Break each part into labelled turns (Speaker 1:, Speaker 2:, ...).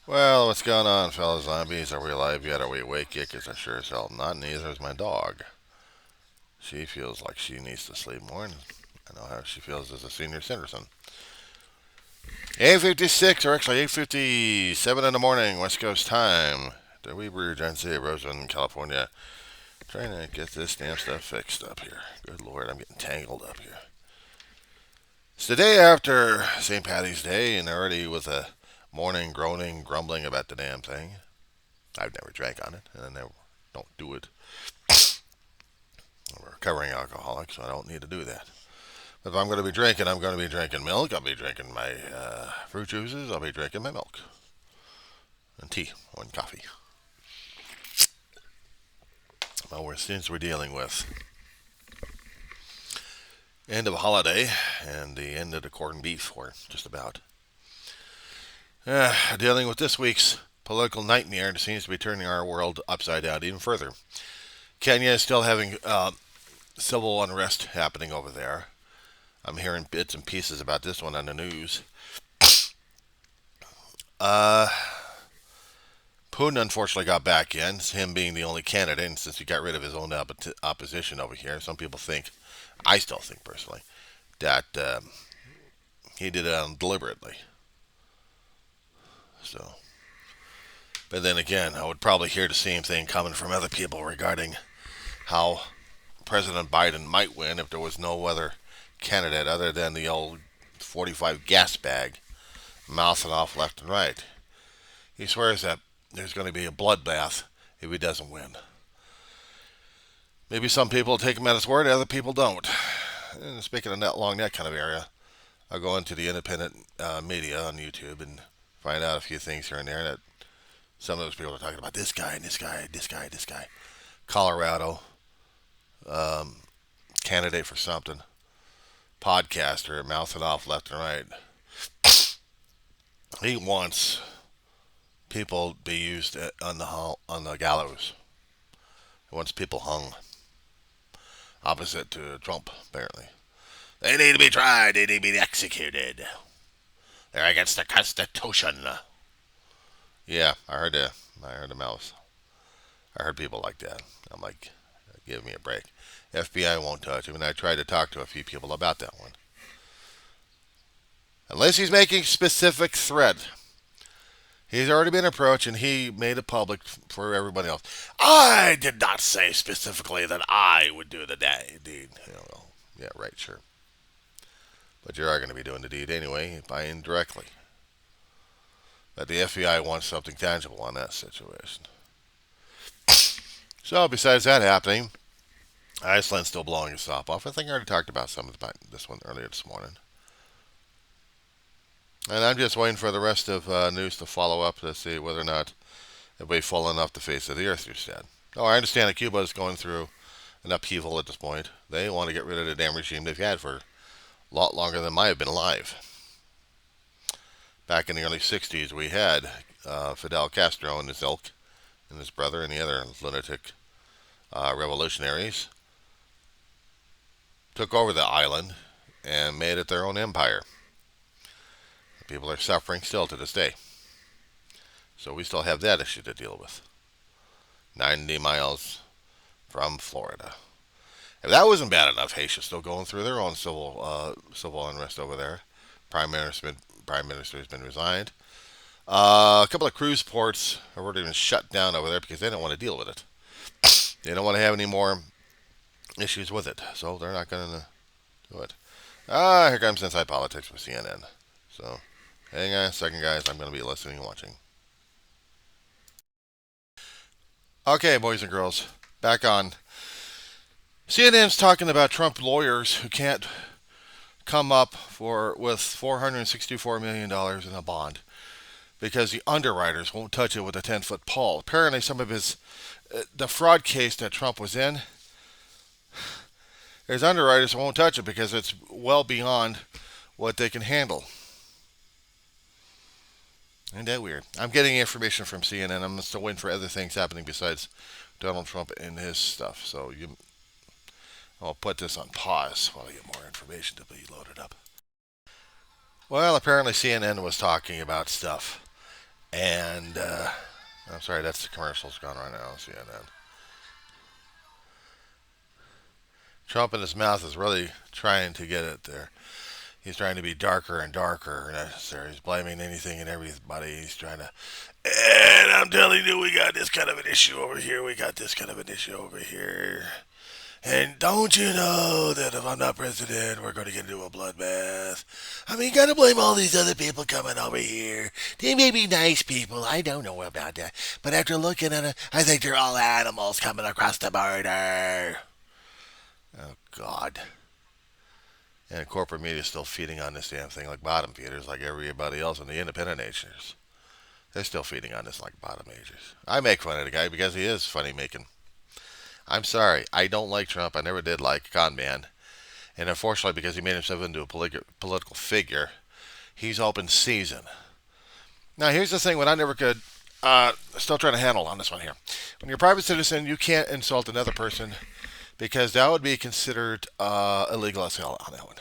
Speaker 1: Well, what's going on, fellow zombies? Are we alive yet? Are we awake yet? Because I sure as hell not. Neither is my dog. She feels like she needs to sleep more, and I know how she feels as a senior citizen. 8:56, or actually 8:57 in the morning, West Coast time. The Weber Agency, Roseland, California. Trying to get this damn stuff fixed up here. Good Lord, I'm getting tangled up here. It's the day after St. Patty's Day, and already with a morning groaning, grumbling about the damn thing. I've never drank on it, and I never don't do it. I'm a recovering alcoholic, so I don't need to do that. But if I'm going to be drinking, I'm going to be drinking milk. I'll be drinking my fruit juices. I'll be drinking my milk and tea and coffee. Well, since we're dealing with end of a holiday and the end of the corned beef, or just about. Dealing with this week's political nightmare that seems to be turning our world upside down even further. Kenya is still having civil unrest happening over there. I'm hearing bits and pieces about this one on the news. Uh, Putin unfortunately got back in, him being the only candidate, and since he got rid of his own opposition over here, some people think, I still think personally, that he did it deliberately. So, but then again, I would probably hear the same thing coming from other people regarding how President Biden might win if there was no other candidate other than the old 45 gas bag mouthing off left and right. He swears that there's going to be a bloodbath if he doesn't win. Maybe some people take him at his word, other people don't. And speaking of that kind of area, I'll go into the independent media on YouTube and find out a few things here and there that some of those people are talking about this guy and this guy, this guy, this guy. Colorado, um, candidate for something, podcaster, mouthing off left and right. He wants people to be used on the gallows. He wants people hung. Opposite to Trump, apparently. They need to be tried. They need to be executed. They're against the Constitution. Yeah, I heard the mouse. I heard people like that. I'm like, give me a break. FBI won't touch him, and I tried to talk to a few people about that one. Unless he's making specific threat. He's already been approached, and he made it public for everybody else. I did not say specifically that I would do the deed. Yeah, right, sure. But you are going to be doing the deed anyway, by indirectly. But the FBI wants something tangible on that situation. So, besides that happening, Iceland's still blowing its top off. I think I already talked about some of this one earlier this morning. And I'm just waiting for the rest of news to follow up to see whether or not everybody fallen off the face of the earth, you said. Oh, I understand that Cuba is going through an upheaval at this point. They want to get rid of the damn regime they've had for a lot longer than I have been alive. Back in the early 60s, we had Fidel Castro and his ilk, and his brother, and the other lunatic revolutionaries took over the island and made it their own empire. People are suffering still to this day. So we still have that issue to deal with. 90 miles from Florida. If that wasn't bad enough, Haiti's still going through their own civil unrest over there. Prime Minister's been resigned. A couple of cruise ports have already been shut down over there because they don't want to deal with it. They don't want to have any more issues with it, so they're not going to do it. Here comes Inside Politics with CNN. So, hang on a second, guys. I'm going to be listening and watching. Okay, boys and girls, back on. CNN's talking about Trump lawyers who can't come up with $464 million in a bond because the underwriters won't touch it with a 10-foot pole. Apparently, some of the fraud case that Trump was in, his underwriters won't touch it because it's well beyond what they can handle. Ain't that weird? I'm getting information from CNN. I'm still waiting for other things happening besides Donald Trump and his stuff. So I'll put this on pause while I get more information to be loaded up. Well, apparently CNN was talking about stuff And I'm sorry, that's the commercials going right now. CNN. Trump in his mouth is really trying to get it there. He's trying to be darker and darker. He's blaming anything and everybody. He's trying to. And I'm telling you, we got this kind of an issue over here. We got this kind of an issue over here. And don't you know that if I'm not president, we're going to get into a bloodbath? I mean, you got to blame all these other people coming over here. They may be nice people. I don't know about that. But after looking at it, I think they're all animals coming across the border. Oh, God. And corporate media is still feeding on this damn thing like bottom feeders, like everybody else in the independent nations. They're still feeding on this like bottom majors. I make fun of the guy because he is funny making. I'm sorry. I don't like Trump. I never did like con man. And unfortunately, because he made himself into a political figure, he's open season. Now, here's the thing what I never could, still trying to handle on this one here. When you're a private citizen, you can't insult another person because that would be considered illegal as hell on that one.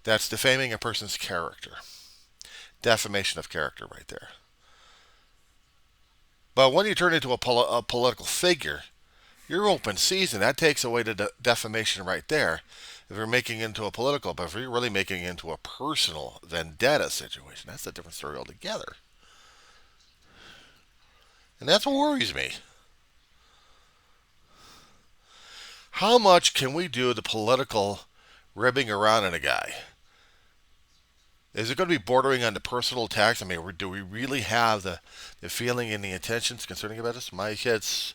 Speaker 1: That's defaming a person's character. Defamation of character right there. But when you turn into a political figure, you're open season. That takes away the defamation right there. If you're making it into a political, but if you're really making it into a personal vendetta situation, that's a different story altogether. And that's what worries me. How much can we do the political ribbing around in a guy? Is it going to be bordering on the personal attacks? I mean, do we really have the feeling and the intentions concerning about this? My head's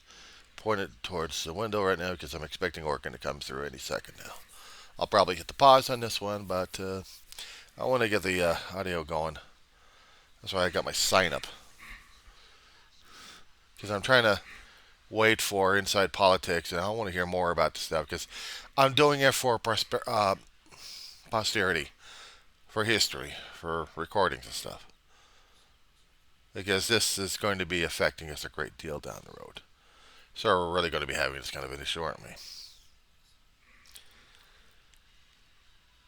Speaker 1: pointed towards the window right now because I'm expecting Orkin to come through any second now. I'll probably hit the pause on this one, but I want to get the audio going. That's why I got my sign up. Because I'm trying to wait for Inside Politics, and I want to hear more about this stuff because I'm doing it for posterity, for history, for recordings and stuff. Because this is going to be affecting us a great deal down the road. So we're really going to be having this kind of an issue, aren't we?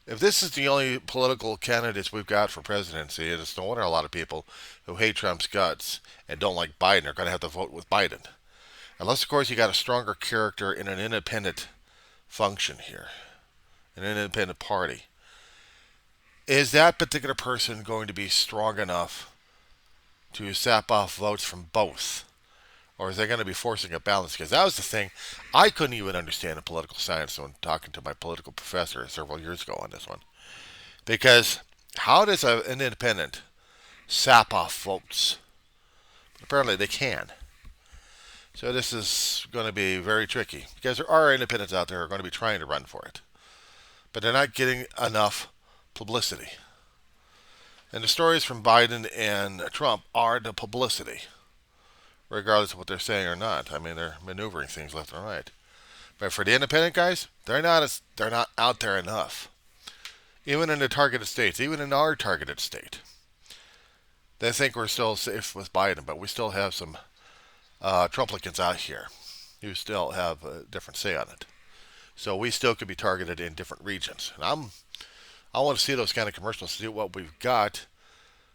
Speaker 1: If this is the only political candidates we've got for presidency, it's no wonder a lot of people who hate Trump's guts and don't like Biden are going to have to vote with Biden. Unless, of course, you got a stronger character in an independent function here, an independent party. Is that particular person going to be strong enough to sap off votes from both? Or is they going to be forcing a balance? Because that was the thing I couldn't even understand in political science when talking to my political professor several years ago on this one. Because how does an independent sap off votes? Apparently they can. So this is going to be very tricky because there are independents out there who are going to be trying to run for it. But they're not getting enough publicity. And the stories from Biden and Trump are the publicity, regardless of what they're saying or not. I mean, they're maneuvering things left and right. But for the independent guys, they're not out there enough. Even in the targeted states, even in our targeted state, they think we're still safe with Biden, but we still have some Trumplicans out here who still have a different say on it. So we still could be targeted in different regions. And I want to see those kind of commercials, see what we've got,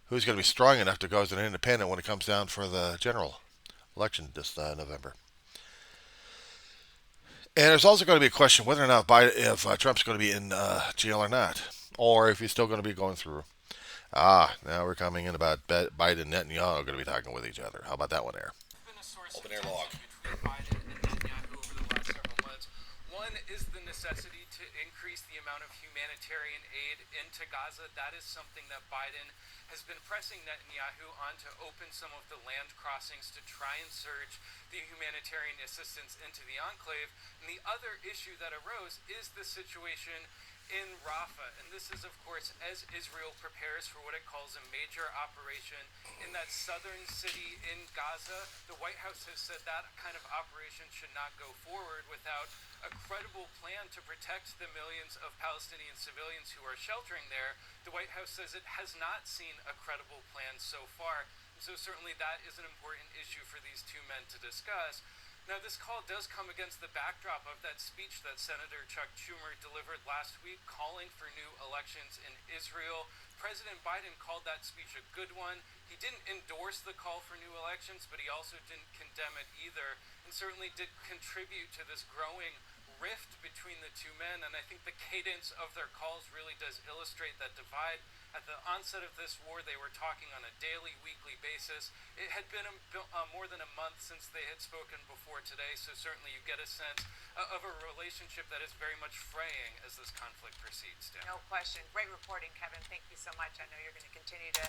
Speaker 1: who's going to be strong enough to go as an independent when it comes down for the general election this November. And there's also going to be a question whether or not if Trump's going to be in jail or not, or if he's still going to be going through. Now we're coming in about Biden and Netanyahu are going to be talking with each other. How about that one there? Open air log. Biden and Netanyahu over the last several months.
Speaker 2: One is the necessity to increase the amount of humanitarian aid into Gaza. That is something that Biden has been pressing Netanyahu on to open some of the land crossings to try and surge the humanitarian assistance into the enclave. And the other issue that arose is the situation in Rafah. And this is, of course, as Israel prepares for what it calls a major operation in that southern city in Gaza. The White House has said that kind of operation should not go forward without a credible plan to protect the millions of Palestinian civilians who are sheltering there. The White House says it has not seen a credible plan so far. So certainly that is an important issue for these two men to discuss. Now, this call does come against the backdrop of that speech that Senator Chuck Schumer delivered last week calling for new elections in Israel. President Biden called that speech a good one. He didn't endorse the call for new elections, but he also didn't condemn it either, and certainly did contribute to this growing rift between the two men. And I think the cadence of their calls really does illustrate that divide. At the onset of this war, they were talking on a daily, weekly basis. It had been more than a month since they had spoken before today, so certainly you get a sense of a relationship that is very much fraying as this conflict proceeds. Dan.
Speaker 3: No question. Great reporting, Kevin. Thank you so much. I know you're going to continue to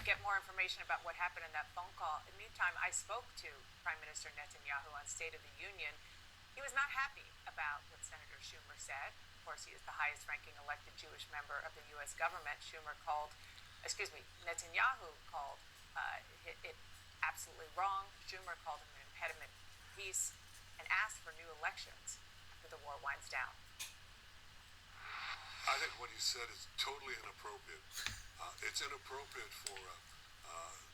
Speaker 3: get more information about what happened in that phone call. In the meantime, I spoke to Prime Minister Netanyahu on State of the Union. He was not happy about what Senator Schumer said. Of course, he is the highest-ranking elected Jewish member of the U.S. government. Netanyahu called it absolutely wrong. Schumer called him an impediment to peace and asked for new elections after the war winds down.
Speaker 4: I think what he said is totally inappropriate. It's inappropriate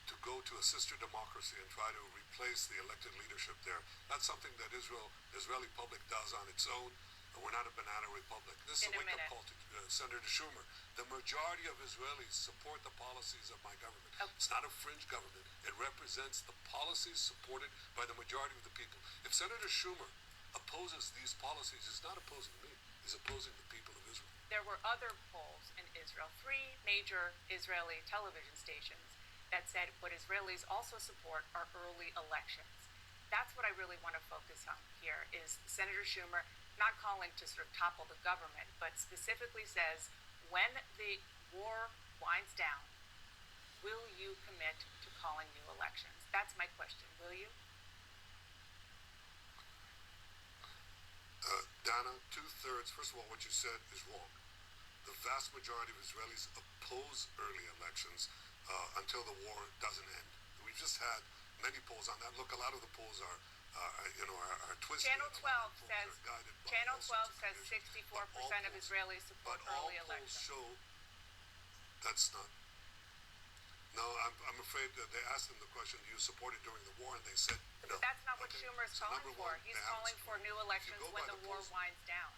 Speaker 4: to go to a sister democracy and try to replace the elected leadership there. That's something that Israeli public does on its own. We're not a banana republic. This is a wake-up call to Senator Schumer. The majority of Israelis support the policies of my government.
Speaker 3: Oh.
Speaker 4: It's not a fringe government. It represents the policies supported by the majority of the people. If Senator Schumer opposes these policies, he's not opposing me. He's opposing the people of Israel.
Speaker 3: There were other polls in Israel, 3 major Israeli television stations that said what Israelis also support are early elections. That's what I really want to focus on here is Senator Schumer not calling to sort of topple the government, but specifically says when the war winds down, will you commit to calling new elections? That's my question. Will you?
Speaker 4: Dana, 2/3, first of all, what you said is wrong. The vast majority of Israelis oppose early elections until the war doesn't end. We've just had many polls on that. Look, a lot of the polls are twisted.
Speaker 3: Channel 12 says 64% of Israelis support early elections.
Speaker 4: But all polls show that's not. No, I'm afraid that they asked them the question, do you support it during the war? And they said no.
Speaker 3: But that's not what Schumer is calling for. He's calling for new elections when the war winds down.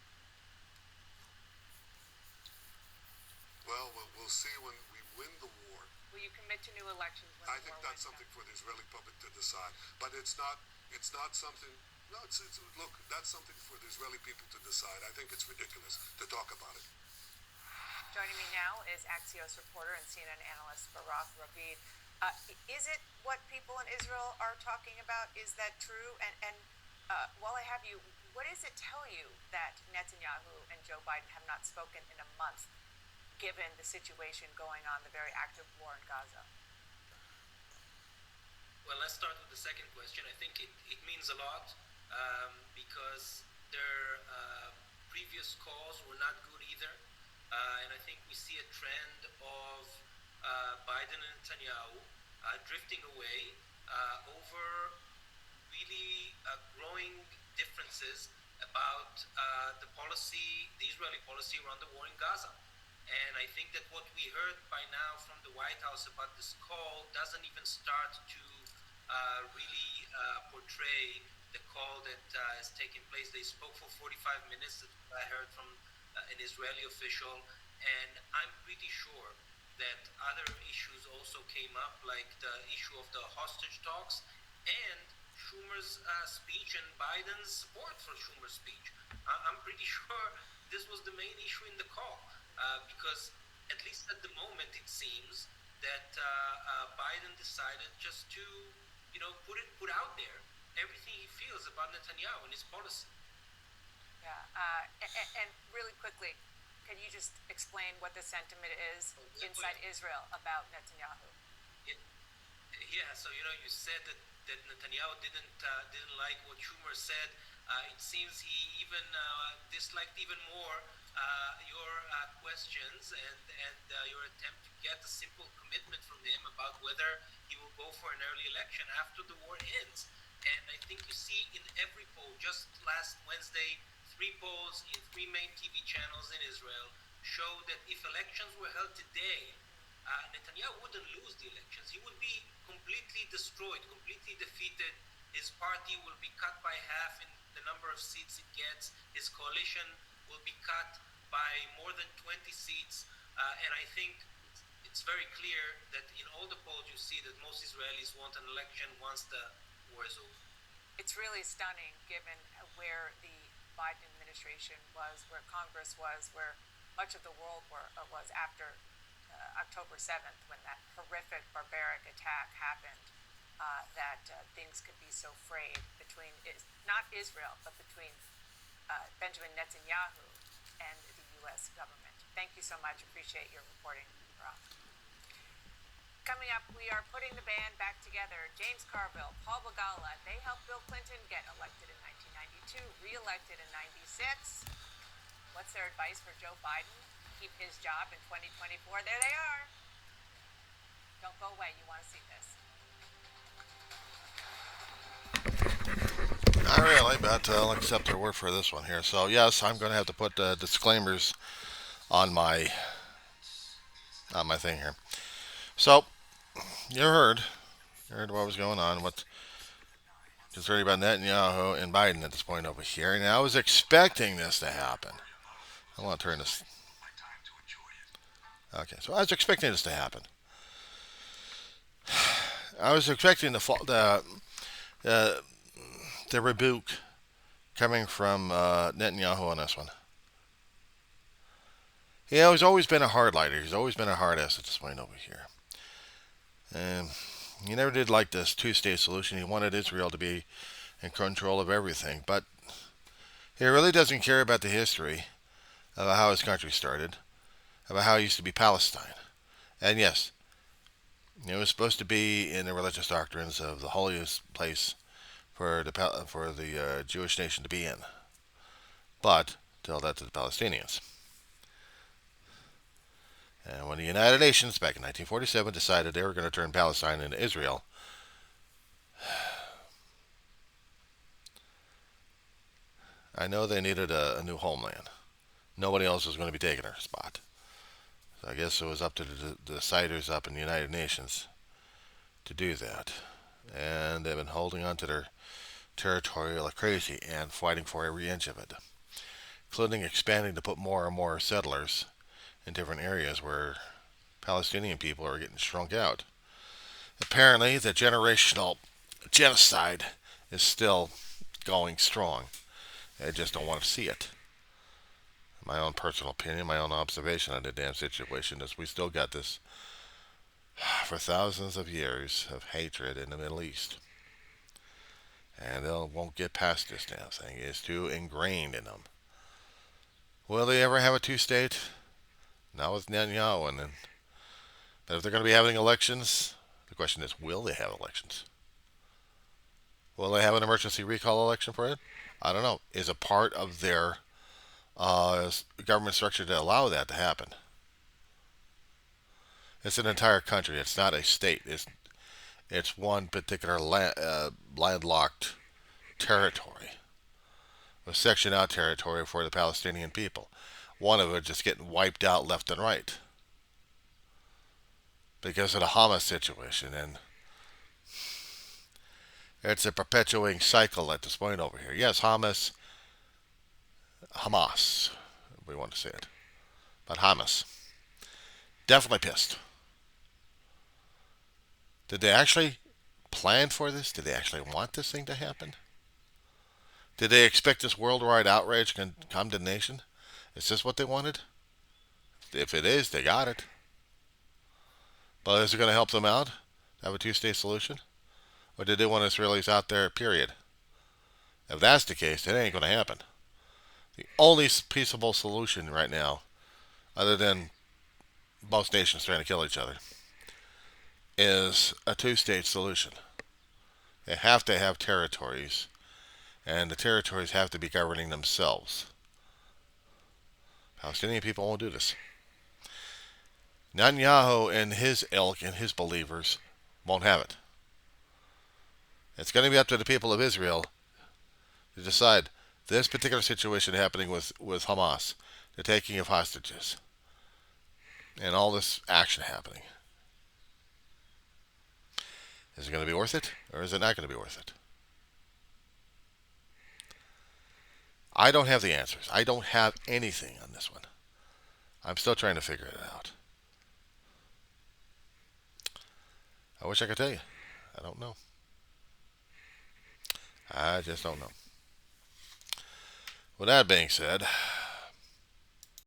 Speaker 4: Well, we'll see when we win the war.
Speaker 3: Will you commit to new elections when
Speaker 4: I
Speaker 3: the
Speaker 4: think
Speaker 3: war
Speaker 4: that's
Speaker 3: winds
Speaker 4: something
Speaker 3: down?
Speaker 4: for the Israeli public to decide. But it's not something. No, look, that's something for the Israeli people to decide. I think it's ridiculous to talk about it.
Speaker 3: Joining me now is Axios reporter and CNN analyst Barak Ravid. Is it what people in Israel are talking about? Is that true? And while I have you, what does it tell you that Netanyahu and Joe Biden have not spoken in a month, given the situation going on, the very active war in Gaza?
Speaker 5: Well, let's start with the second question. I think it means a lot because their previous calls were not good either. And I think we see a trend of Biden and Netanyahu drifting away over really growing differences about the Israeli policy around the war in Gaza. And I think that what we heard by now from the White House about this call doesn't even start to really portray the call that has taken place. They spoke for 45 minutes, that I heard from an Israeli official, and I'm pretty sure that other issues also came up, like the issue of the hostage talks and Schumer's speech and Biden's support for Schumer's speech. I'm pretty sure this was the main issue in the call, because at least at the moment it seems that Biden decided just to, put out there everything he feels about Netanyahu and his policy.
Speaker 3: Yeah, and really quickly, can you just explain what the sentiment is inside Israel about Netanyahu?
Speaker 5: Yeah, so you said that Netanyahu didn't like what Schumer said. It seems he even disliked even more your questions and your attempt to get a simple commitment from him about whether he will go for an early election after the war ends. And I think you see in every poll, just last Wednesday, 3 polls in 3 main TV channels in Israel show that if elections were held today, Netanyahu wouldn't lose the elections. He would be completely destroyed, completely defeated. His party will be cut by half in the number of seats it gets. His coalition will be cut by more than 20 seats. And I think it's very clear that in all the polls you see that most Israelis want an election once the war is over.
Speaker 3: It's really stunning given where the Biden administration was, where Congress was, where much of the world was after October 7th, when that horrific, barbaric attack happened, that things could be so frayed between, not Israel, but between Benjamin Netanyahu and the U.S. government. Thank you so much. Appreciate your reporting, Rob. Coming up, we are putting the band back together. James Carville, Paul Begala, they helped Bill Clinton get elected in 1992, re-elected in 96. What's their advice for Joe Biden? Keep his job in 2024. There they are. Don't go away. You want to see this.
Speaker 1: Not really, but I'll accept their word for this one here. So yes, I'm going to have to put disclaimers on my thing here. So you heard what was going on, what concerning about Netanyahu and Biden at this point over here, and I was expecting this to happen. I want to turn this. Okay, so I was expecting this to happen. I was expecting the rebuke coming from Netanyahu on this one. He's always been a hard lighter. He's always been a hard ass at this point over here. And he never did like this two-state solution. He wanted Israel to be in control of everything. But he really doesn't care about the history of how his country started, about how it used to be Palestine. And yes, it was supposed to be in the religious doctrines of the holiest place for the Jewish nation to be in. But tell that to the Palestinians. And when the United Nations, back in 1947, decided they were going to turn Palestine into Israel, I know they needed a new homeland. Nobody else was going to be taking their spot. So I guess it was up to the deciders up in the United Nations to do that. And they've been holding on to their territory like crazy and fighting for every inch of it, including expanding to put more and more settlers in different areas where Palestinian people are getting shrunk out. Apparently, the generational genocide is still going strong. I just don't want to see it. My own personal opinion, my own observation on the damn situation is we still got this for thousands of years of hatred in the Middle East. And they won't get past this damn thing. It's too ingrained in them. Will they ever have a two-state? Not with Netanyahu. But if they're going to be having elections, the question is, will they have elections? Will they have an emergency recall election for it? I don't know. Is it part of their government structure to allow that to happen? It's an entire country. It's not a state. It's one particular landlocked territory, a sectioned out territory for the Palestinian people. One of it just getting wiped out left and right because of the Hamas situation, and it's a perpetuating cycle at this point over here. Yes, Hamas, we want to say it, but Hamas definitely pissed. Did they actually plan for this? Did they actually want this thing to happen? Did they expect this worldwide outrage and condemnation? Is this what they wanted? If it is, they got it. But is it going to help them out? Have a two-state solution? Or did they want Israelis out there, period? If that's the case, it ain't going to happen. The only peaceable solution right now, other than most nations trying to kill each other, is a two-state solution. They have to have territories, and the territories have to be governing themselves. Palestinian people won't do this. Netanyahu and his ilk and his believers won't have it. It's going to be up to the people of Israel to decide this particular situation happening with Hamas, the taking of hostages, and all this action happening. Is it going to be worth it, or is it not going to be worth it? I don't have the answers. I don't have anything on this one. I'm still trying to figure it out. I wish I could tell you. I don't know. I just don't know. With that being said,